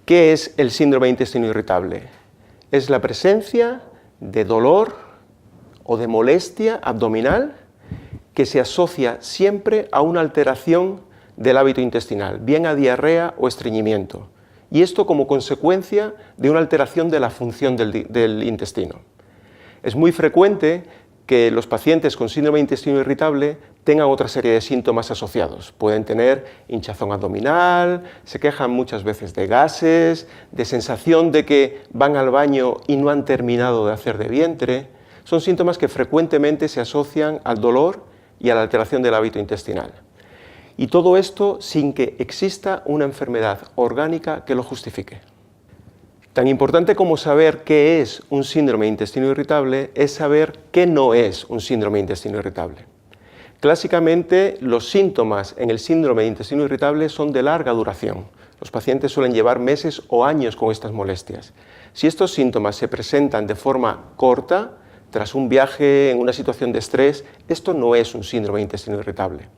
¿Qué es el síndrome de intestino irritable? Es la presencia de dolor o de molestia abdominal que se asocia siempre a una alteración del hábito intestinal, bien a diarrea o estreñimiento, y esto como consecuencia de una alteración de la función del intestino. Es muy frecuente que los pacientes con síndrome de intestino irritable tengan otra serie de síntomas asociados. Pueden tener hinchazón abdominal, se quejan muchas veces de gases, de sensación de que van al baño y no han terminado de hacer de vientre. Son síntomas que frecuentemente se asocian al dolor y a la alteración del hábito intestinal. Y todo esto sin que exista una enfermedad orgánica que lo justifique. Tan importante como saber qué es un síndrome de intestino irritable es saber qué no es un síndrome de intestino irritable. Clásicamente, los síntomas en el síndrome de intestino irritable son de larga duración. Los pacientes suelen llevar meses o años con estas molestias. Si estos síntomas se presentan de forma corta, tras un viaje, en una situación de estrés, esto no es un síndrome de intestino irritable.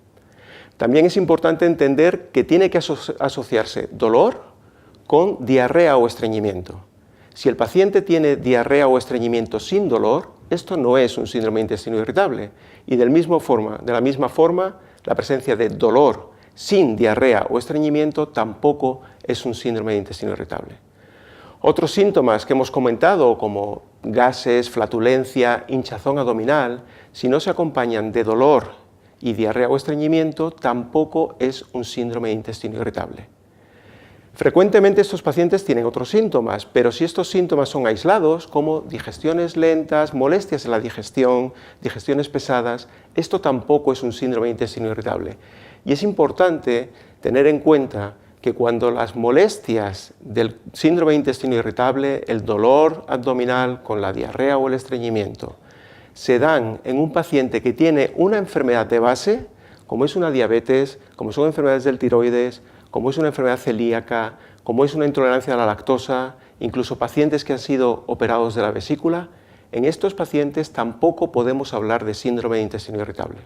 También es importante entender que tiene que asociarse dolor con diarrea o estreñimiento. Si el paciente tiene diarrea o estreñimiento sin dolor, esto no es un síndrome de intestino irritable. Y de la misma forma, la presencia de dolor sin diarrea o estreñimiento tampoco es un síndrome de intestino irritable. Otros síntomas que hemos comentado, como gases, flatulencia, hinchazón abdominal, si no se acompañan de dolor y diarrea o estreñimiento, tampoco es un síndrome de intestino irritable. Frecuentemente estos pacientes tienen otros síntomas, pero si estos síntomas son aislados, como digestiones lentas, molestias en la digestión, digestiones pesadas, esto tampoco es un síndrome de intestino irritable. Y es importante tener en cuenta que cuando las molestias del síndrome de intestino irritable, el dolor abdominal con la diarrea o el estreñimiento, se dan en un paciente que tiene una enfermedad de base, como es una diabetes, como son enfermedades del tiroides, como es una enfermedad celíaca, como es una intolerancia a la lactosa, incluso pacientes que han sido operados de la vesícula, en estos pacientes tampoco podemos hablar de síndrome de intestino irritable.